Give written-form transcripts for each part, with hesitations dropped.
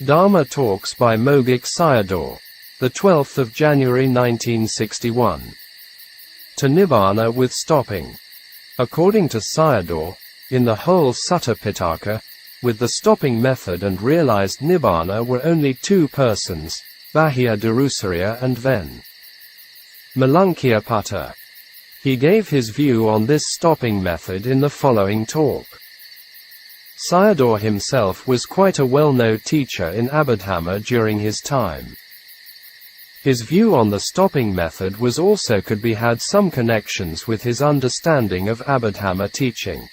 Dharma Talks by Mogok Sayadaw, the 12th of January 1961. To Nibbāna with stopping. According to Sayadaw, in the whole Sutta Pitaka, with the stopping method and realized Nibbāna were only two persons, Bahya Darusariya and Ven. Malankiyaputta. He gave his view on this stopping method in the following talk. Sayadaw himself was quite a well-known teacher in Abhidhamma during his time. His view on the stopping method was also could be had some connections with his understanding of Abhidhamma teaching.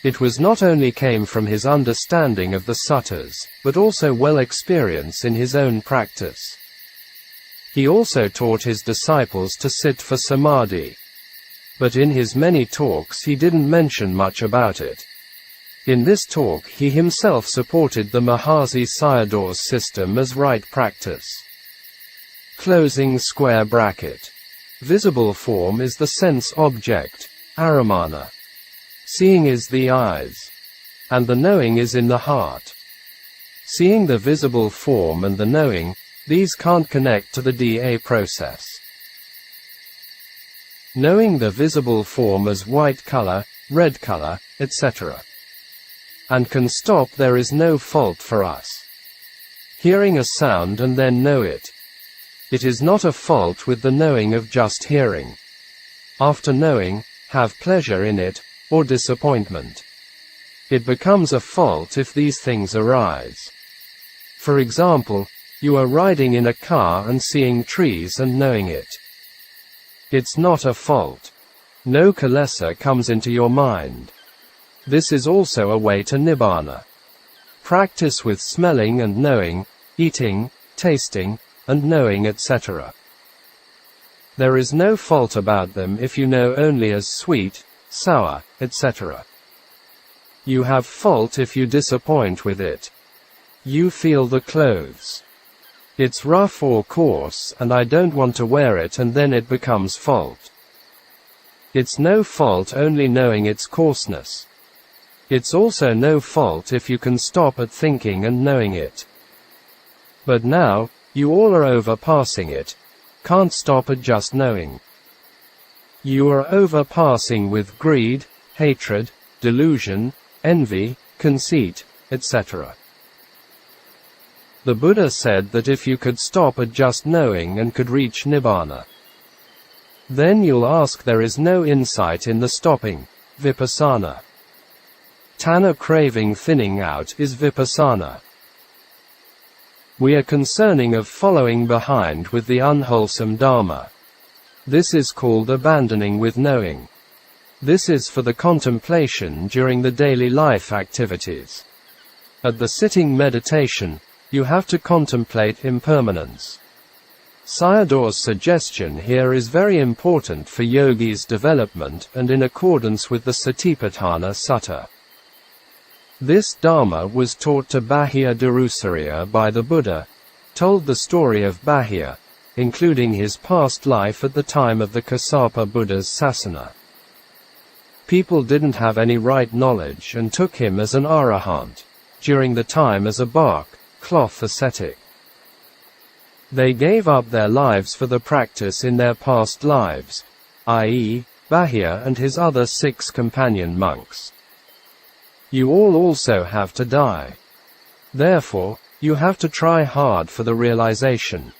It was not only came from his understanding of the suttas, but also well experience in his own practice. He also taught his disciples to sit for samadhi. But in his many talks he didn't mention much about it. In this talk he himself supported the Mahasi Sayadaw's system as right practice. Closing square bracket. Visible form is the sense object, aramana. Seeing is the eyes. And the knowing is in the heart. Seeing the visible form and the knowing, these can't connect to the DA process. Knowing the visible form as white color, red color, etc. And can stop, there is no fault for us. Hearing a sound and then know it. It is not a fault with the knowing of just hearing. After knowing, have pleasure in it, or disappointment. It becomes a fault if these things arise. For example, you are riding in a car and seeing trees and knowing it. It's not a fault. No kilesa comes into your mind. This is also a way to Nibbāna. Practice with smelling and knowing, eating, tasting, and knowing, etc. There is no fault about them if you know only as sweet, sour, etc. You have fault if you disappoint with it. You feel the clothes. It's rough or coarse and I don't want to wear it, and then it becomes fault. It's no fault only knowing its coarseness. It's also no fault if you can stop at thinking and knowing it. But now, you all are overpassing it. Can't stop at just knowing. You are overpassing with greed, hatred, delusion, envy, conceit, etc. The Buddha said that if you could stop at just knowing and could reach Nibbāna, then you'll ask there is no insight in the stopping, vipassana. Tanha craving thinning out is vipassana. We are concerning of following behind with the unwholesome Dharma. This is called abandoning with knowing. This is for the contemplation during the daily life activities. At the sitting meditation, you have to contemplate impermanence. Sayadaw's suggestion here is very important for yogi's development and in accordance with the Satipatthana Sutta. This Dharma was taught to Bahya Darusariya by the Buddha, told the story of Bahya, including his past life at the time of the Kassapa Buddha's sasana. People didn't have any right knowledge and took him as an arahant, during the time as a bark, cloth ascetic. They gave up their lives for the practice in their past lives, i.e., Bahya and his other 6 companion monks. You all also have to die. Therefore, you have to try hard for the realization.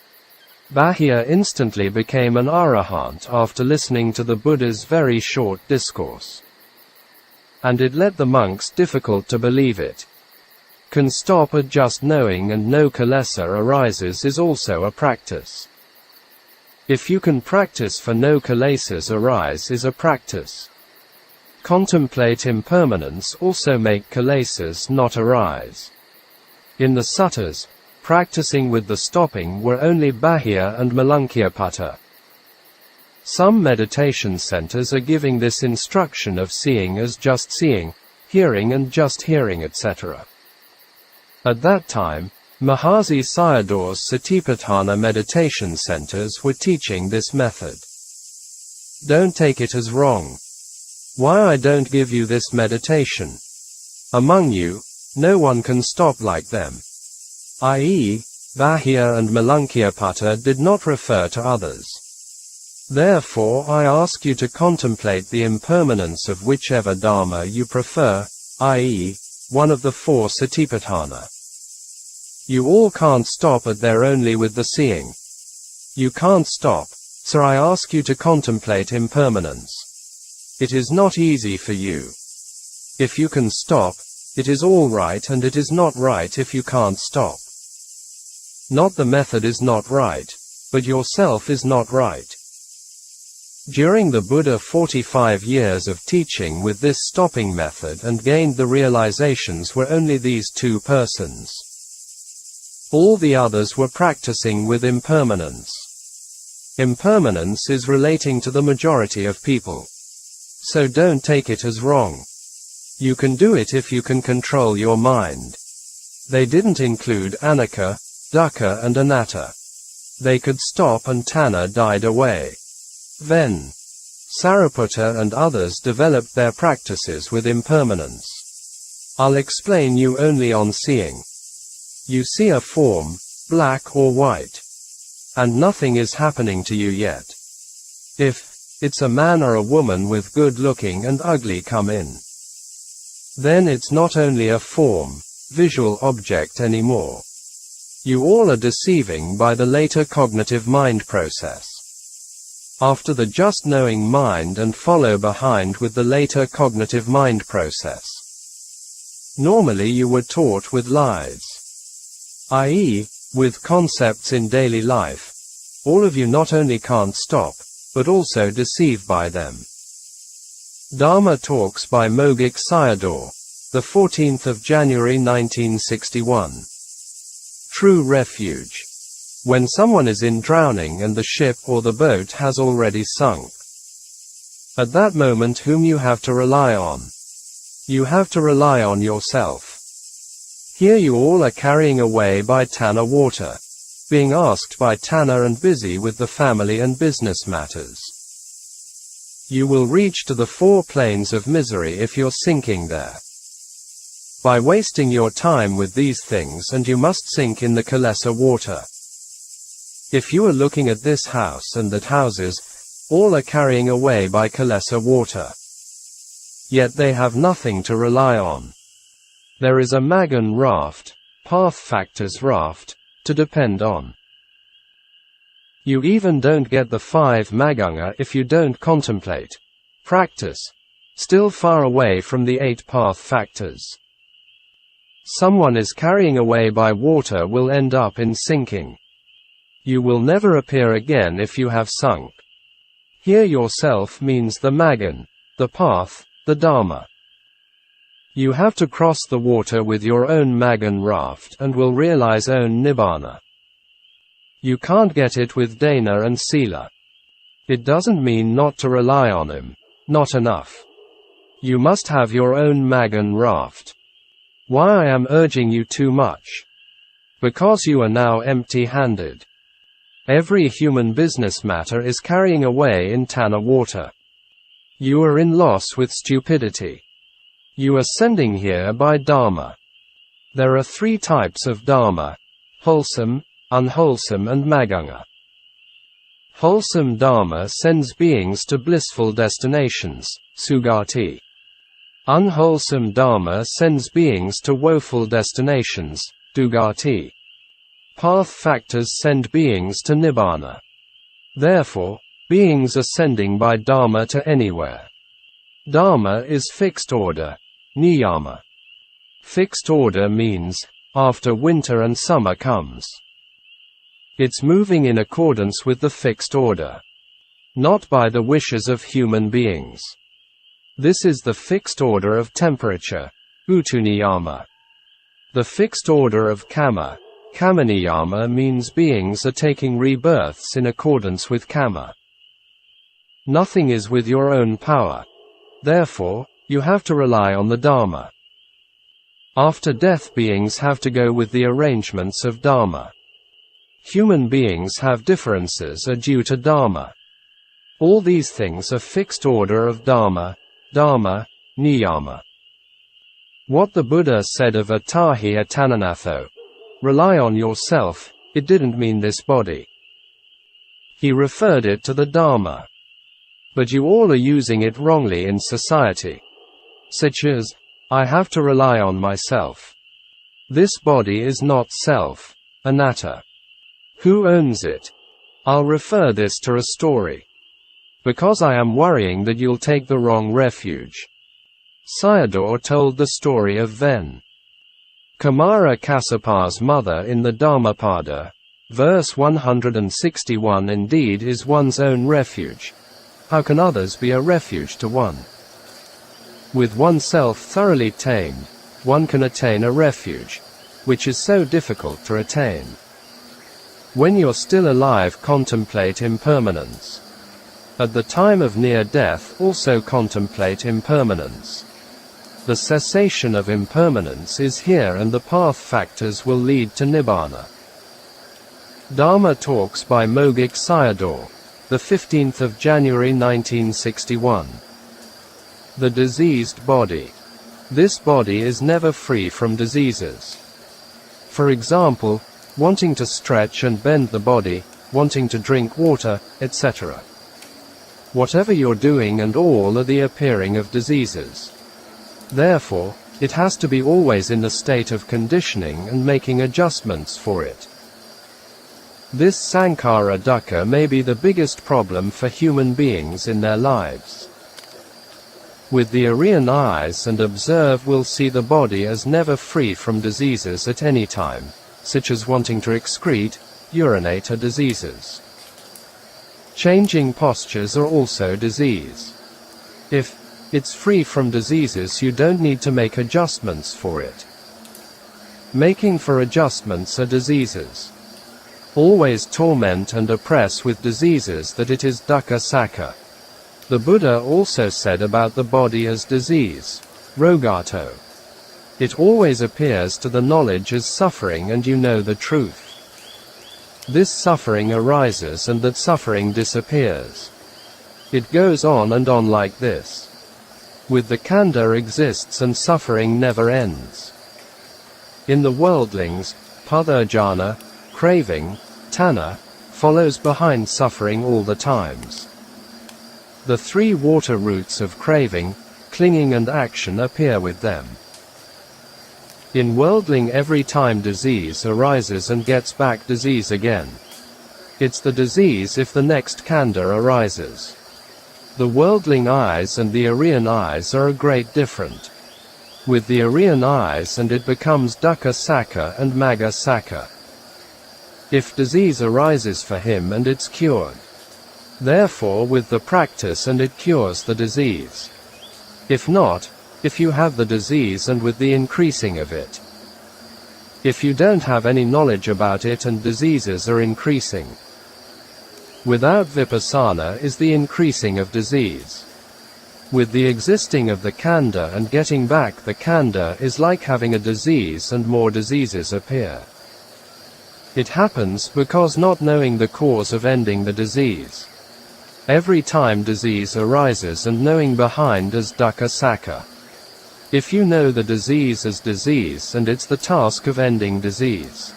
Bahya instantly became an arahant after listening to the Buddha's very short discourse. And it let the monks difficult to believe it. Can stop at just knowing and no kilesa arises is also a practice. If you can practice for no kilesas arise is a practice. Contemplate impermanence also make kilesas not arise. In the suttas, practicing with the stopping were only Bahya and Malankiyaputta. Some meditation centers are giving this instruction of seeing as just seeing, hearing and just hearing, etc. At that time, Mahasi Sayadaw's Satipatthana meditation centers were teaching this method. Don't take it as wrong. Why I don't give you this meditation? Among you, no one can stop like them. i.e., Vahya and Malankiyapata did not refer to others. Therefore I ask you to contemplate the impermanence of whichever Dharma you prefer, i.e., one of the four Satipatthana. You all can't stop at there only with the seeing. You can't stop, so I ask you to contemplate impermanence. It is not easy for you. If you can stop, it is all right, and it is not right if you can't stop. Not the method is not right, but yourself is not right. During the Buddha 45 years of teaching with this stopping method and gained the realizations were only these two persons. All the others were practicing with impermanence. Impermanence is relating to the majority of people. So don't take it as wrong. You can do it if you can control your mind. They didn't include anicca, dukkha and anatta. They could stop and tanha died away. Then, Sariputta and others developed their practices with impermanence. I'll explain you only on seeing. You see a form, black or white. And nothing is happening to you yet. If it's a man or a woman with good looking and ugly come in, then it's not only a form, visual object anymore. You all are deceiving by the later cognitive mind process. After the just knowing mind and follow behind with the later cognitive mind process. Normally you were taught with lies. I.e., with concepts in daily life. All of you not only can't stop, but also deceive by them. Dharma Talks by Mogok Sayadaw, the 14th of January 1961. True Refuge. When someone is in drowning and the ship or the boat has already sunk. At that moment whom you have to rely on? You have to rely on yourself. Here you all are carrying away by tanha water, being asked by tanha and busy with the family and business matters. You will reach to the four planes of misery if you're sinking there. By wasting your time with these things, and you must sink in the kilesa water. If you are looking at this house and that houses, all are carrying away by kilesa water. Yet they have nothing to rely on. There is a magan raft, path factors raft, to depend on. You even don't get the 5 maganga if you don't contemplate, practice, still far away from the 8 path factors. Someone is carrying away by water will end up in sinking. You will never appear again if you have sunk. Here yourself means the magan, the path, the dharma. You have to cross the water with your own magan raft and will realize own Nibbāna. You can't get it with dana and sila. It doesn't mean not to rely on him, not enough. You must have your own magan raft. Why I am urging you too much? Because you are now empty-handed. Every human business matter is carrying away in tanha water. You are in loss with stupidity. You are sending here by dharma. There are 3 types of dharma: wholesome, unwholesome and maganga. Wholesome dharma sends beings to blissful destinations, sugati. Unwholesome dharma sends beings to woeful destinations, dugati. Path factors send beings to Nibbāna. Therefore, beings are sending by dharma to anywhere. Dharma is fixed order, niyama. Fixed order means, after winter and summer comes. It's moving in accordance with the fixed order. Not by the wishes of human beings. This is the fixed order of temperature, utuniyama. The fixed order of kama, kamaniyama means beings are taking rebirths in accordance with kama. Nothing is with your own power. Therefore, you have to rely on the dharma. After death beings have to go with the arrangements of dharma. Human beings have differences are due to dharma. All these things are fixed order of dharma, niyama. What the Buddha said of atahi atananatho, rely on yourself, it didn't mean this body. He referred it to the Dharma. But you all are using it wrongly in society. Such as, I have to rely on myself. This body is not self, anatta. Who owns it? I'll refer this to a story. Because I am worrying that you'll take the wrong refuge. Sayadaw told the story of Ven. Kumara Kassap's mother in the Dhammapada, verse 161. Indeed is one's own refuge. How can others be a refuge to one? With oneself thoroughly tamed, one can attain a refuge, which is so difficult to attain. When you're still alive, contemplate impermanence. At the time of near death, also contemplate impermanence. The cessation of impermanence is here, and the path factors will lead to Nibbāna. Dharma Talks by Mogok Sayadaw, the 15th of January 1961. The diseased body. This body is never free from diseases. For example, wanting to stretch and bend the body, wanting to drink water, etc. Whatever you're doing and all are the appearing of diseases. Therefore, it has to be always in the state of conditioning and making adjustments for it. This sankhara dukkha may be the biggest problem for human beings in their lives. With the Aryan eyes and observe, we'll see the body as never free from diseases at any time, such as wanting to excrete, urinate are diseases. Changing postures are also disease. If it's free from diseases, you don't need to make adjustments for it. Making for adjustments are diseases. Always torment and oppress with diseases, that it is dukkha sakha. The Buddha also said about the body as disease, rogato. It always appears to the knowledge as suffering, and you know the truth. This suffering arises and that suffering disappears. It goes on and on like this. With the khandha exists and suffering never ends. In the worldlings, padajana, craving, tanha, follows behind suffering all the times. The three water roots of craving, clinging and action appear with them. In worldling, every time disease arises and gets back disease again. It's the disease if the next khandha arises. The worldling eyes and the Aryan eyes are a great different. With the Aryan eyes and it becomes dukkha sakha and magga sakha. If disease arises for him and it's cured. Therefore with the practice and it cures the disease. If not, if you have the disease and with the increasing of it. If you don't have any knowledge about it and diseases are increasing. Without vipassana is the increasing of disease. With the existing of the khandha and getting back the khandha is like having a disease and more diseases appear. It happens because not knowing the cause of ending the disease. Every time disease arises and knowing behind as dukkha sakha. If you know the disease as disease and it's the task of ending disease.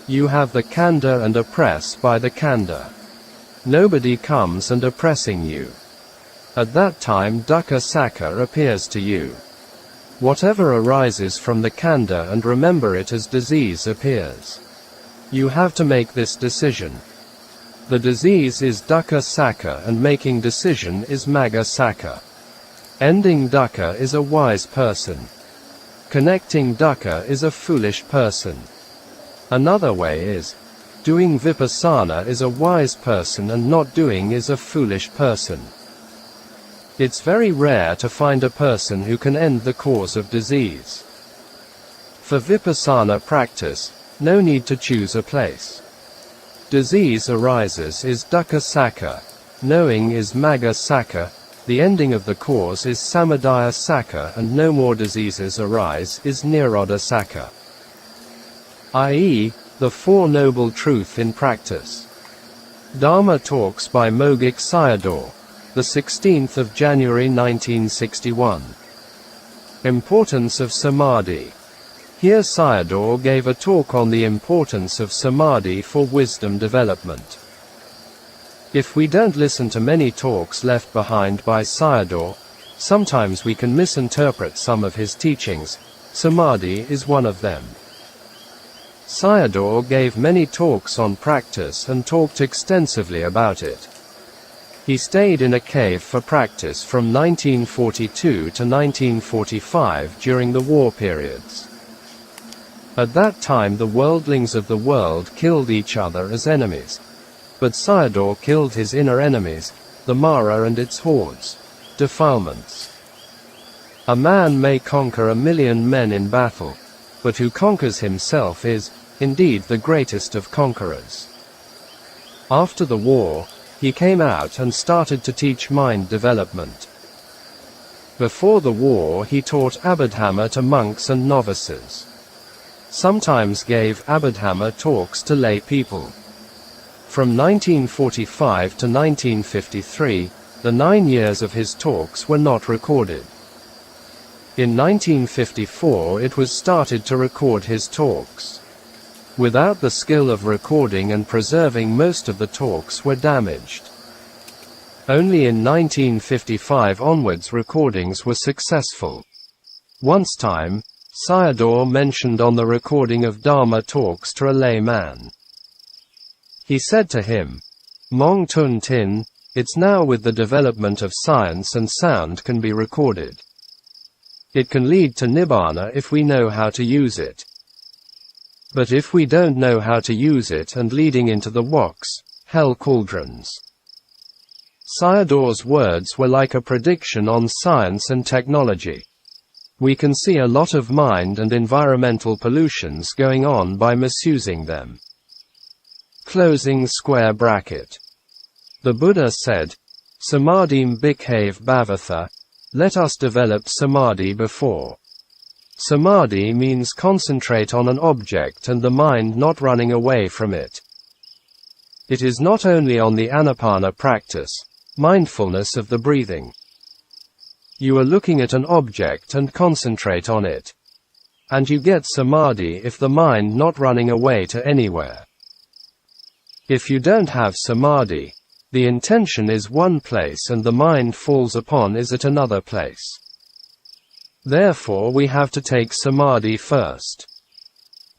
You have the khandha and oppress by the khandha. Nobody comes and oppressing you. At that time dukkha sakha appears to you. Whatever arises from the khandha and remember it as disease appears. You have to make this decision. The disease is dukkha sakha and making decision is magga sakha. Ending dukkha is a wise person. Connecting dukkha is a foolish person. Another way is, doing vipassana is a wise person and not doing is a foolish person. It's very rare to find a person who can end the cause of disease. For vipassana practice, no need to choose a place. Disease arises is dukkha sakha, knowing is magga sakha, the ending of the cause is samadhi sakha, and no more diseases arise is nirodha sakha. I.e., the Four Noble Truth in Practice. Dharma Talks by Mogok Sayadaw, the 16th of January 1961. Importance of Samadhi. Here Sayadaw gave a talk on the importance of Samadhi for wisdom development. If we don't listen to many talks left behind by Sayadaw, sometimes we can misinterpret some of his teachings. Samadhi is one of them. Sayadaw gave many talks on practice and talked extensively about it. He stayed in a cave for practice from 1942 to 1945 during the war periods. At that time the worldlings of the world killed each other as enemies. But Sayadaw killed his inner enemies, the Mara and its hordes, defilements. A man may conquer 1,000,000 men in battle, but who conquers himself is, indeed, the greatest of conquerors. After the war, he came out and started to teach mind development. Before the war he taught Abhidhamma to monks and novices. Sometimes gave Abhidhamma talks to lay people. From 1945 to 1953, the 9 years of his talks were not recorded. In 1954 it was started to record his talks. Without the skill of recording and preserving, most of the talks were damaged. Only in 1955 onwards recordings were successful. Once time, Sayadaw mentioned on the recording of Dharma talks to a layman. He said to him, "Mong Tun Tin, it's now with the development of science and sound can be recorded. It can lead to Nibbāna if we know how to use it. But if we don't know how to use it and leading into the woks, hell cauldrons." Sayadaw's words were like a prediction on science and technology. We can see a lot of mind and environmental pollutions going on by misusing them. Closing square bracket. The Buddha said, "Samadhim bhikkhave bhavatha," let us develop samadhi before. Samadhi means concentrate on an object and the mind not running away from it. It is not only on the anapana practice, mindfulness of the breathing. You are looking at an object and concentrate on it. And you get samadhi if the mind not running away to anywhere. If you don't have samadhi, the intention is one place and the mind falls upon is at another place. Therefore we have to take samadhi first.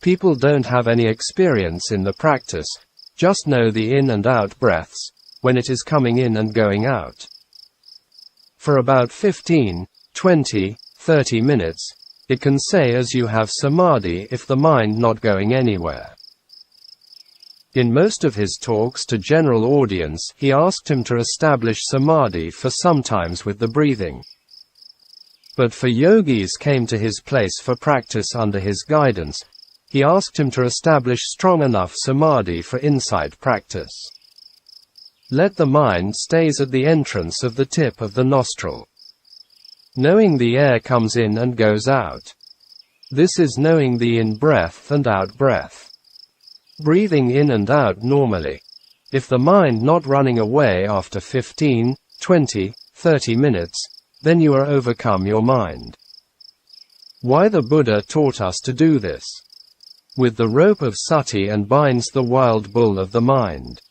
People don't have any experience in the practice, just know the in and out breaths, when it is coming in and going out. For about 15, 20, 30 minutes, it can say as you have samadhi if the mind not going anywhere. In most of his talks to general audience, he asked him to establish samadhi for sometimes with the breathing. But for yogis came to his place for practice under his guidance, he asked him to establish strong enough samadhi for insight practice. Let the mind stays at the entrance of the tip of the nostril. Knowing the air comes in and goes out. This is knowing the in-breath and out-breath. Breathing in and out normally. If the mind not running away after 15, 20, 30 minutes, then you are overcome your mind. Why the Buddha taught us to do this? With the rope of sati and binds the wild bull of the mind.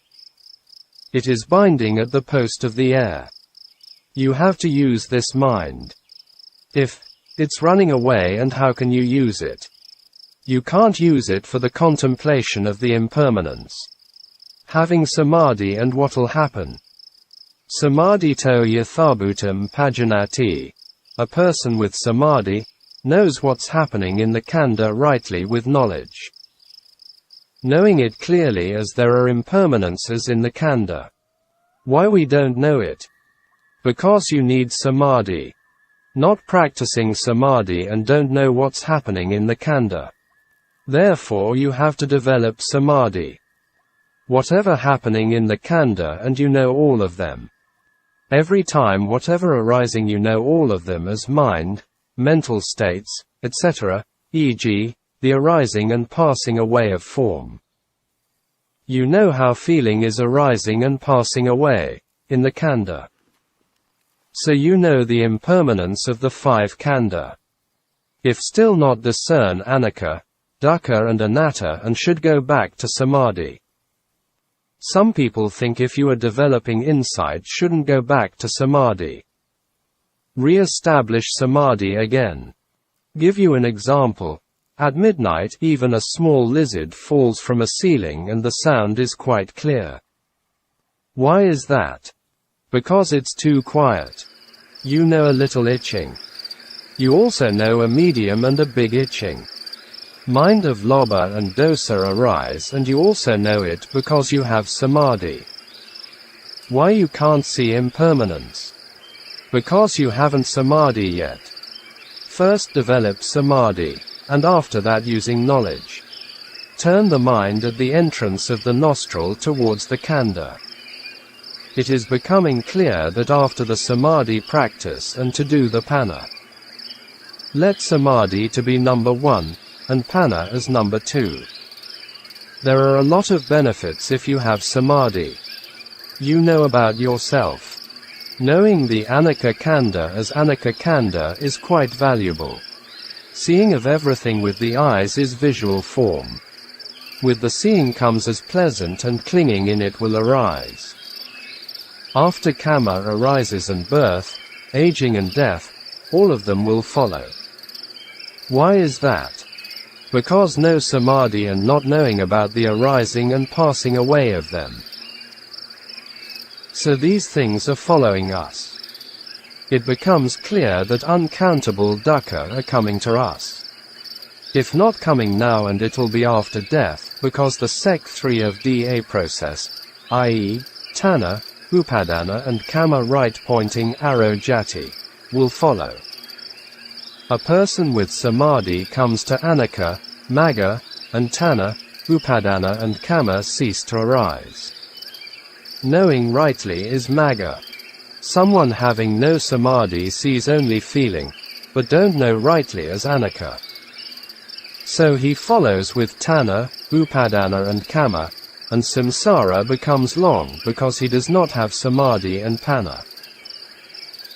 It is binding at the post of the air. You have to use this mind. If it's running away, and how can you use it? You can't use it for the contemplation of the impermanence. Having samadhi, and what'll happen? Samadhito yathabhutam pajanati. A person with samadhi knows what's happening in the khandha rightly with knowledge. Knowing it clearly as there are impermanences in the khandha. Why we don't know it? Because you need samadhi. Not practicing samadhi and don't know what's happening in the khandha. Therefore you have to develop samadhi. Whatever happening in the khandha and you know all of them. Every time whatever arising you know all of them as mind, mental states, etc., e.g., the arising and passing away of form. You know how feeling is arising and passing away, in the khandha. So you know the impermanence of the 5 khandha. If still not discern anicca, dukkha and anatta and should go back to samadhi. Some people think if you are developing insight shouldn't go back to samadhi. Re-establish samadhi again. Give you an example. At midnight even a small lizard falls from a ceiling and the sound is quite clear. Why is that? Because it's too quiet. You know a little itching. You also know a medium and a big itching. Mind of lobha and dosa arise and you also know it because you have samadhi. Why you can't see impermanence? Because you haven't samadhi yet. First develop samadhi, and after that using knowledge. Turn the mind at the entrance of the nostril towards the khandha. It is becoming clear that after the samadhi practice and to do the panna. Let samadhi to be number 1, and panna as number 2. There are a lot of benefits if you have samadhi. You know about yourself. Knowing the anicca khandha as anicca khandha is quite valuable. Seeing of everything with the eyes is visual form. With the seeing comes as pleasant and clinging in it will arise. After karma arises and birth, aging and death, all of them will follow. Why is that? Because no samadhi and not knowing about the arising and passing away of them. So these things are following us. It becomes clear that uncountable dukkha are coming to us. If not coming now and it'll be after death, because the sec 3 of DA process, i.e., tanha, upadana and kama right pointing arrow jati, will follow. A person with samadhi comes to anicca, magga, and tanha, upadana and kama cease to arise. Knowing rightly is magga. Someone having no samadhi sees only feeling, but don't know rightly as anicca. So he follows with tanha, upadana and kama, and samsara becomes long because he does not have samadhi and panna.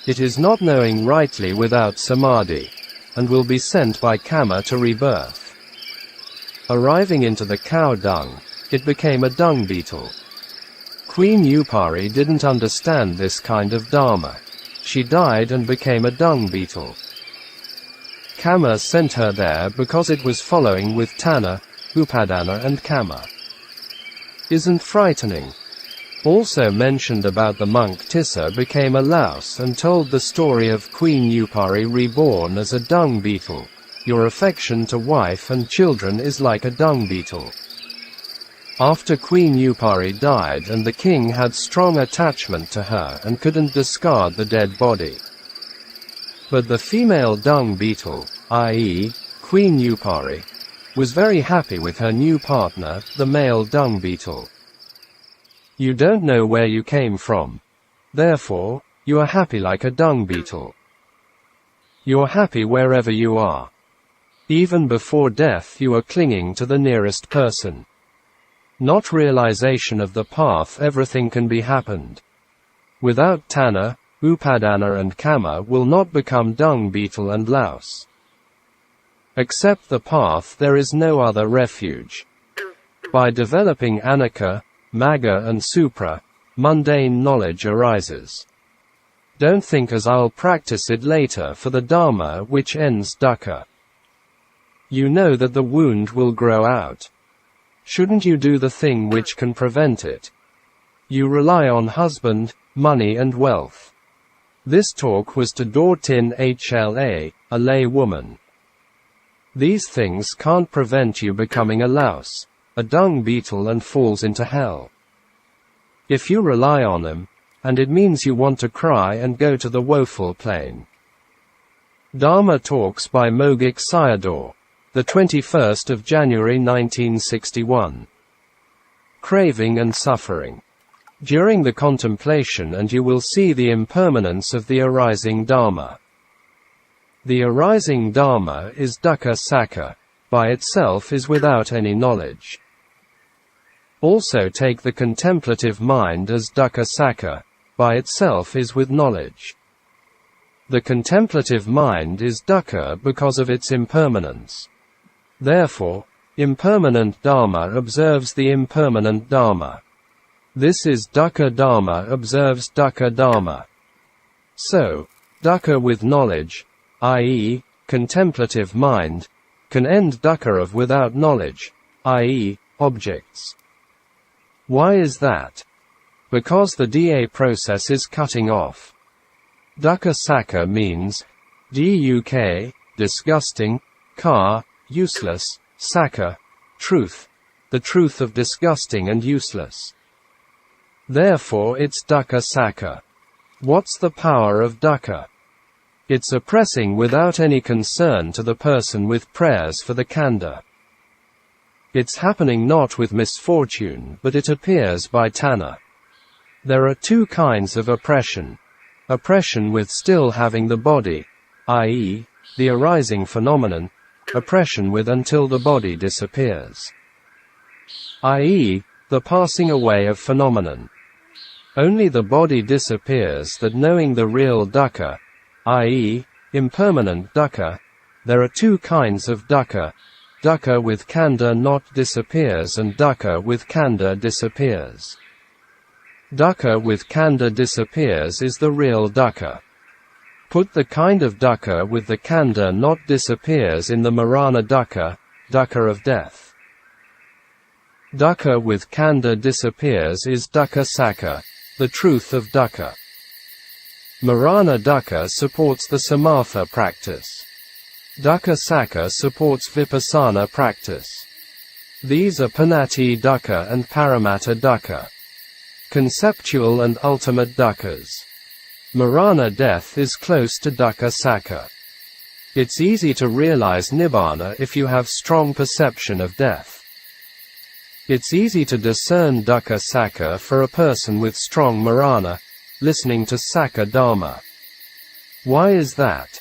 It is not knowing rightly without samadhi, and will be sent by kama to rebirth. Arriving into the cow dung, it became a dung beetle. Queen Upari didn't understand this kind of dharma. She died and became a dung beetle. Kama sent her there because it was following with tanha, upadana and kama. Isn't frightening? Also mentioned about the monk Tissa became a louse and told the story of Queen Upari reborn as a dung beetle. Your affection to wife and children is like a dung beetle. After Queen Upari died and the king had strong attachment to her and couldn't discard the dead body. But the female dung beetle, i.e., Queen Upari, was very happy with her new partner, the male dung beetle. You don't know where you came from. Therefore, you are happy like a dung beetle. You are happy wherever you are. Even before death you are clinging to the nearest person. Not realization of the path everything can be happened. Without tanha, upadana and kama will not become dung beetle and louse. Except the path there is no other refuge. By developing anicca, magga and supra, mundane knowledge arises. Don't think as I'll practice it later for the dharma which ends dukkha. You know that the wound will grow out. Shouldn't you do the thing which can prevent it? You rely on husband, money and wealth. This talk was to Dortin Hla, a lay woman. These things can't prevent you becoming a louse, a dung beetle and falls into hell. If you rely on them, and it means you want to cry and go to the woeful plane. Dharma Talks by Mogok Sayadaw, the 21st of January 1961. Craving and Suffering. During the contemplation and you will see the impermanence of the arising Dharma. The arising Dharma is dukkha sakka, by itself is without any knowledge. Also take the contemplative mind as dukkha sakka, by itself is with knowledge. The contemplative mind is dukkha because of its impermanence. Therefore, impermanent Dharma observes the impermanent Dharma. This is dukkha Dharma observes dukkha Dharma. So, dukkha with knowledge, i.e., contemplative mind, can end dukkha of without knowledge, i.e., objects. Why is that? Because the DA process is cutting off. Dukkha sakha means duk, disgusting, ka, useless, sakha, truth, the truth of disgusting and useless. Therefore it's dukkha sakha. What's the power of dukkha? It's oppressing without any concern to the person with prayers for the khandha. It's happening not with misfortune, but it appears by tanha. There are two kinds of oppression. Oppression with still having the body, i.e., the arising phenomenon, oppression with until the body disappears, i.e., the passing away of phenomenon. Only the body disappears that knowing the real dukkha, i.e., impermanent dukkha. There are two kinds of dukkha. Dukkha with khandha not disappears and dukkha with khandha disappears. Dukkha with khandha disappears is the real dukkha. Put the kind of dukkha with the khandha not disappears in the marana dukkha, dukkha of death. Dukkha with khandha disappears is dukkha sakha, the truth of dukkha. Marana dukkha supports the samatha practice. Dukkha sakha supports vipassana practice. These are panati dukkha and paramatta dukkha. Conceptual and ultimate dukkhas. Marana death is close to dukkha sakha. It's easy to realize Nibbāna if you have strong perception of death. It's easy to discern dukkha sakha for a person with strong marana, listening to sakha dharma. Why is that?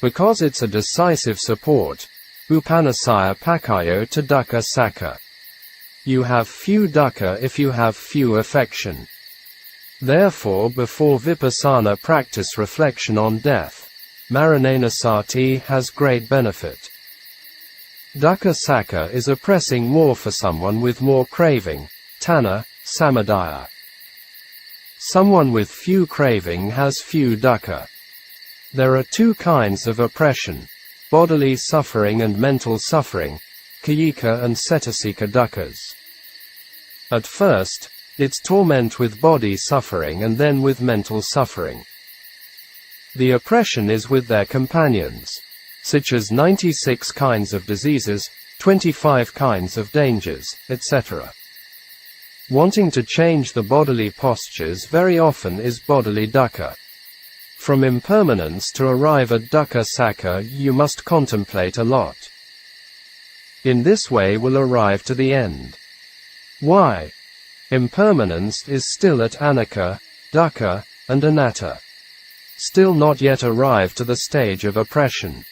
Because it's a decisive support, upanasaya pakayo to dukkha sakha. You have few dukkha if you have few affection. Therefore before vipassana practice reflection on death, marananasati has great benefit. Dukkha sakha is oppressing more for someone with more craving, tanha, samadhi. Someone with few craving has few dukkha. There are two kinds of oppression, bodily suffering and mental suffering, kayika and cetasika dukkhas. At first, it's torment with body suffering and then with mental suffering. The oppression is with their companions, such as 96 kinds of diseases, 25 kinds of dangers, etc. Wanting to change the bodily postures very often is bodily dukkha. From impermanence to arrive at dukkha sakha you must contemplate a lot. In this way will arrive to the end. Why? Impermanence is still at anicca, dukkha, and anatta. Still not yet arrived to the stage of oppression.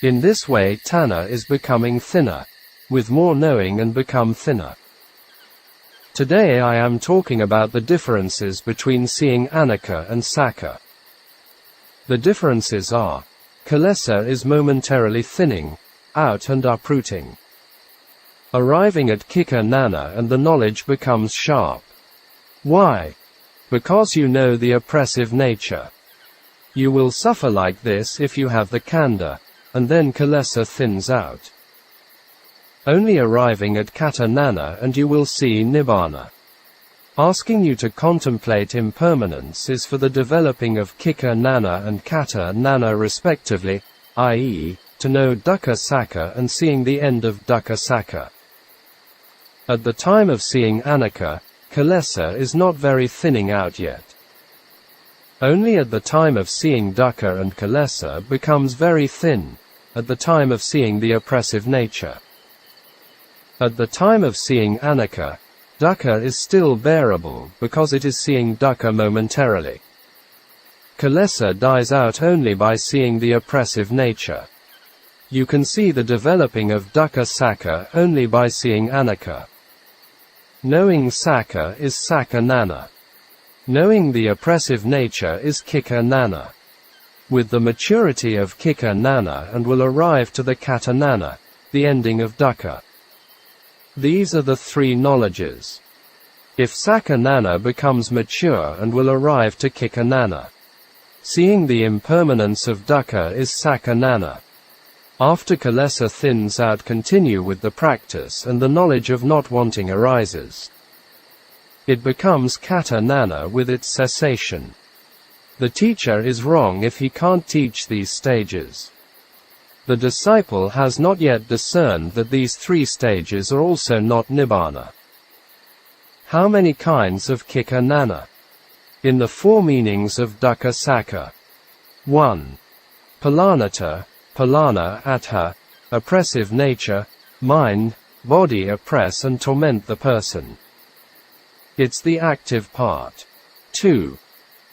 In this way tanha is becoming thinner, with more knowing and become thinner. Today I am talking about the differences between seeing anicca and sakha. The differences are, kilesa is momentarily thinning, out and uprooting. Arriving at kika nana and the knowledge becomes sharp. Why? Because you know the oppressive nature. You will suffer like this if you have the khandha, and then kilesa thins out. Only arriving at kata nana and you will see Nibbāna. Asking you to contemplate impermanence is for the developing of kika nana and kata nana respectively, i.e., to know dukkha sakha and seeing the end of dukkha sakha. At the time of seeing anicca, kilesa is not very thinning out yet. Only at the time of seeing dukkha and kilesa becomes very thin, at the time of seeing the oppressive nature. At the time of seeing anicca, dukkha is still bearable because it is seeing dukkha momentarily. Kilesa dies out only by seeing the oppressive nature. You can see the developing of dukkha sakha only by seeing anicca. Knowing sakha is sakha nana. Knowing the oppressive nature is kika nana. with the maturity of Kika Nana, and will arrive to the Kata Nana, the ending of dukkha. These are the three knowledges. If Sakka Nana becomes mature and will arrive to Kika Nana. Seeing the impermanence of dukkha is Sakka Nana. After kilesa thins out, continue with the practice and the knowledge of not wanting arises. It becomes Kata Nana with its cessation. The teacher is wrong if he can't teach these stages. The disciple has not yet discerned that these three stages are also not Nibbāna. How many kinds of Kika Nana? In the four meanings of dukkha Sakka. 1. Palanata, Palana Atha, oppressive nature, mind, body oppress and torment the person. It's the active part. 2.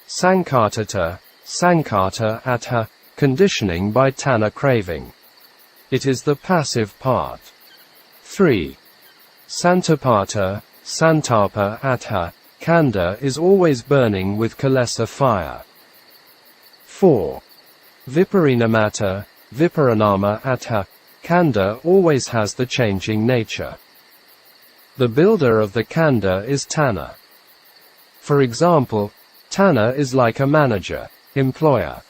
Sankatata, Sankata Atha, conditioning by Tanha craving. It is the passive part. 3. Santapata, Santapa Atha, Kanda is always burning with kilesa fire. 4. Viparinamata, Viparinama Atha, Kanda always has the changing nature. The builder of the Kanda is Tanha. For example, Tanha is like a manager, employer.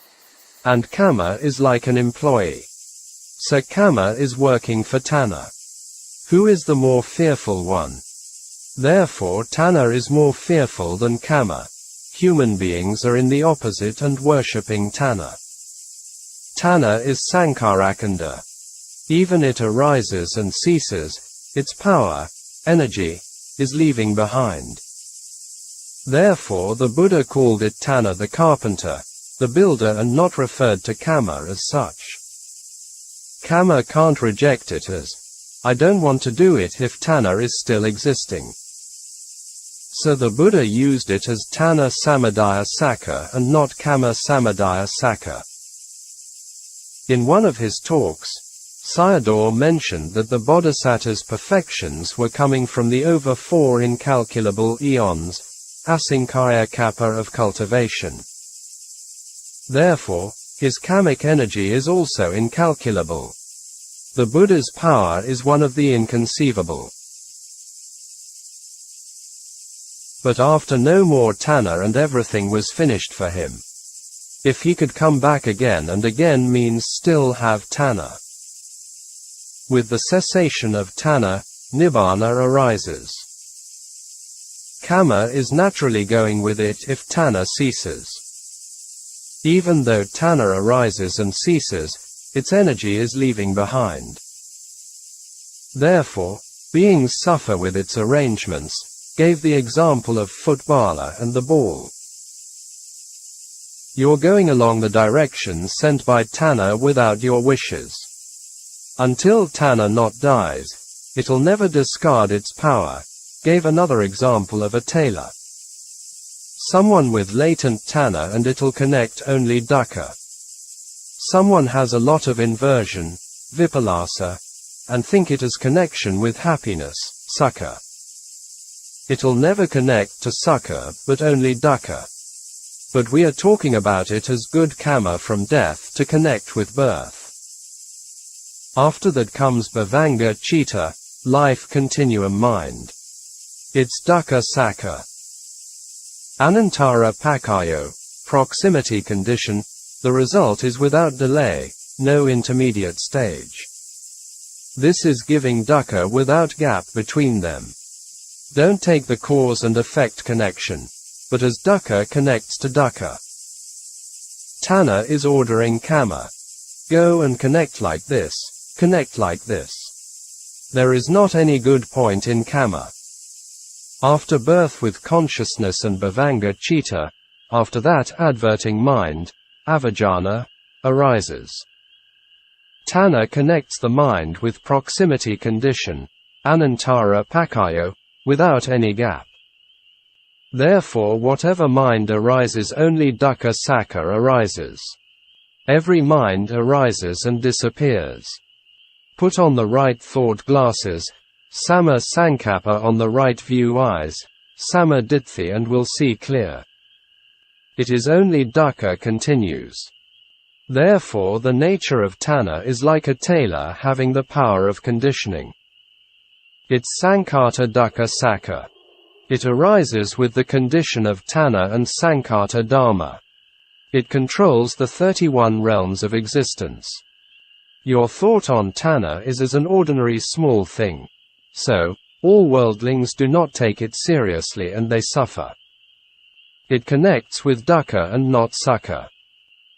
And Kamma is like an employee. So Kamma is working for Tanha. Who is the more fearful one? Therefore Tanha is more fearful than Kamma. Human beings are in the opposite and worshipping Tanha. Tanha is Sankarakanda. Even it arises and ceases, its power, energy, is leaving behind. Therefore the Buddha called it Tanha the carpenter, the builder, and not referred to Kamma as such. Kamma can't reject it as, I don't want to do it if Tanha is still existing. So the Buddha used it as Tanha Samadaya Sakka and not Kamma Samadaya Sakka. In one of his talks, Sayadaw mentioned that the Bodhisattva's perfections were coming from the over 4 incalculable eons, asankaya kappa of cultivation. Therefore, his kamic energy is also incalculable. The Buddha's power is one of the inconceivable. But after no more Tanha and everything was finished for him. If he could come back again and again means still have Tanha. With the cessation of Tanha, Nibbāna arises. Kamma is naturally going with it if Tanha ceases. Even though Tanha arises and ceases, its energy is leaving behind. Therefore, beings suffer with its arrangements, gave the example of footballer and the ball. You're going along the direction sent by Tanha without your wishes. Until Tanha not dies, it'll never discard its power, gave another example of a tailor. Someone with latent Tanha and it'll connect only dukkha. Someone has a lot of inversion, vipallasa, and think it has connection with happiness, sukha. It'll never connect to sukha, but only dukkha. But we are talking about it as good kamma from death to connect with birth. After that comes bhavanga citta, life continuum mind. It's dukkha sakka. Anantara pakkayo, proximity condition, the result is without delay, no intermediate stage. This is giving dukkha without gap between them. Don't take the cause and effect connection, but as dukkha connects to dukkha. Tanha is ordering kamma. Go and connect like this, connect like this. There is not any good point in kamma. After birth with consciousness and bhavanga citta, after that adverting mind, avijjana, arises. Tanha connects the mind with proximity condition, anantara pakkayo, without any gap. Therefore whatever mind arises only dukkha sakka arises. Every mind arises and disappears. Put on the right thought glasses, sama sankappa on the right view eyes, sama ditthi, and will see clear. It is only dukkha continues. Therefore the nature of tanha is like a tailor having the power of conditioning. Its sankhata dukkha sakha. It arises with the condition of tanha and sankhata dharma. It controls the 31 realms of existence. Your thought on tanha is as an ordinary small thing. So, all worldlings do not take it seriously and they suffer. It connects with dukkha and not sukha.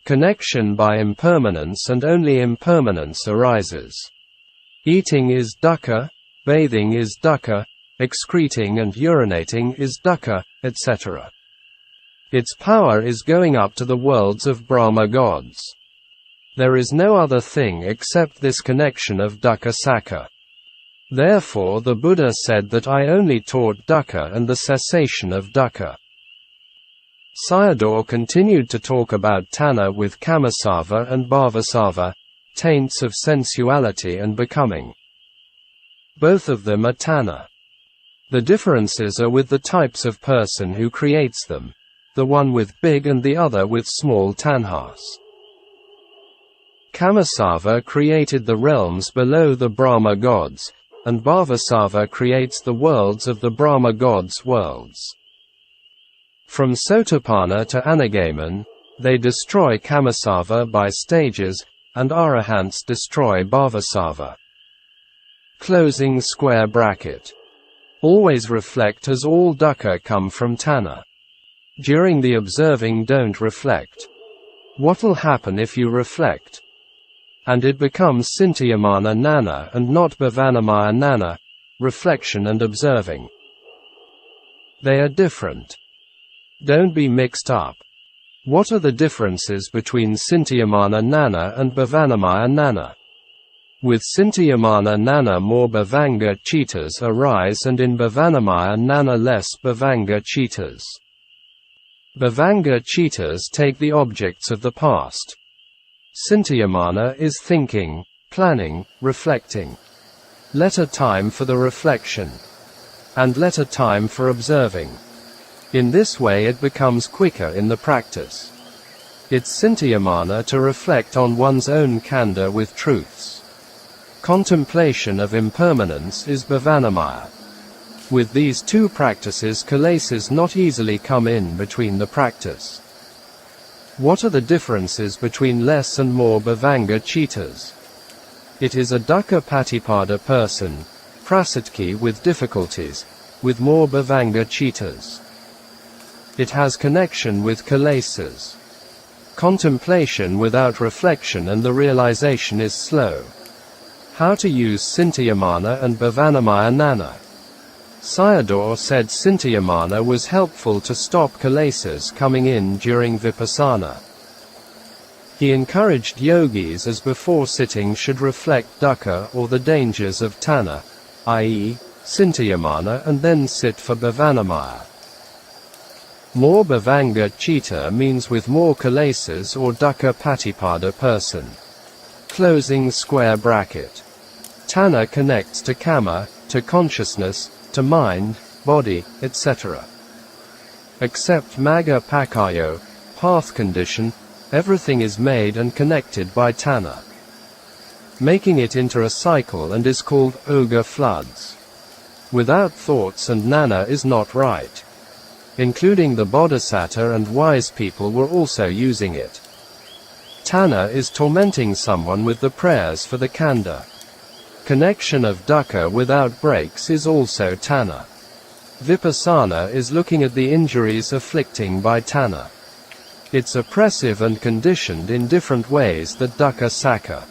Connection by impermanence and only impermanence arises. Eating is dukkha, bathing is dukkha, excreting and urinating is dukkha, etc. Its power is going up to the worlds of Brahma gods. There is no other thing except this connection of dukkha sakha. Therefore the Buddha said that I only taught dukkha and the cessation of dukkha. Sayadaw continued to talk about tanha with kamasava and bhavasava, taints of sensuality and becoming. Both of them are tanha. The differences are with the types of person who creates them, the one with big and the other with small tanhas. Kamasava created the realms below the Brahma gods, and bhavasava creates the worlds of the Brahma gods' worlds. From Sotapanna to Anagaman, they destroy kamasava by stages, and arahants destroy bhavasava. Closing square bracket. Always reflect as all dukkha come from tanha. During the observing don't reflect. What'll happen if you reflect? And it becomes Sintiyamana nana and not Bhavanamaya nana, reflection and observing. They are different. Don't be mixed up. What are the differences between Sintiyamana nana and Bhavanamaya nana? With Sintiyamana nana more Bhavanga citas arise and in Bhavanamaya nana less Bhavanga citas. Bhavanga citas take the objects of the past. Sintiyamana is thinking, planning, reflecting. Let a time for the reflection. And let a time for observing. In this way it becomes quicker in the practice. It's Sintiyamana to reflect on one's own khandha with truths. Contemplation of impermanence is Bhavanamaya. With these two practices kilesas not easily come in between the practice. What are the differences between less and more Bhavanga citas? It is a dukkha patipada person, prasatki with difficulties, with more Bhavanga citas. It has connection with kilesas. Contemplation without reflection and the realization is slow. How to use Sintiyamana and Bhavanamaya nana? Sayadaw said Sintiyamana was helpful to stop kilesas coming in during vipassana. He encouraged yogis as before sitting should reflect dukkha or the dangers of tanha, i.e., Sintiyamana and then sit for Bhavanamaya. More Bhavanga citta means with more kilesas or dukkha patipada person. Closing square bracket. Tanha connects to kama, to consciousness, to mind, body, etc. Except magga pakayo, path condition, everything is made and connected by tanha. Making it into a cycle and is called ogha floods. Without thoughts and nana is not right. Including the bodhisattva and wise people were also using it. Tanha is tormenting someone with the prayers for the khandha. Connection of dukkha without breaks is also tanha. Vipassana is looking at the injuries afflicting by tanha. It's oppressive and conditioned in different ways that dukkha sakha.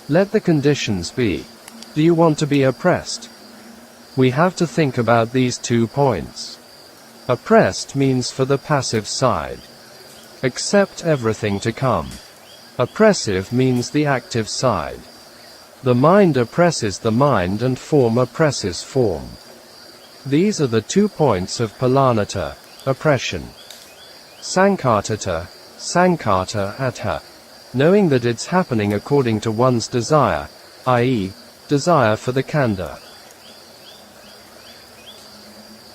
Let the conditions be. Do you want to be oppressed? We have to think about these 2 points. Oppressed means for the passive side. Accept everything to come. Oppressive means the active side. The mind oppresses the mind and form oppresses form. These are the 2 points of palanata, oppression. Sankatata, sankhata atha. Knowing that it's happening according to one's desire, i.e., desire for the khandha.